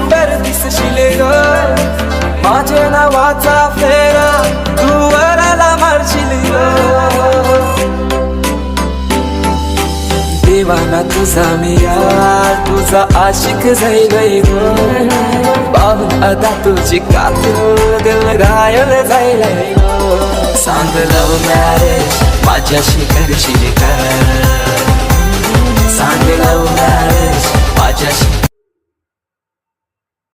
सुंदर दिसशील ग माझ्या नावाचा फेरा तू वराला मारशील ग देवाना तुझा मी यार तुझा आशिक जाईल ग पाहून अदा तुझी कातून दिल घायल जाईल ग सांग लव मॅरेज माझ्याशी करशील का सांग लव मॅरेज माझ्याशी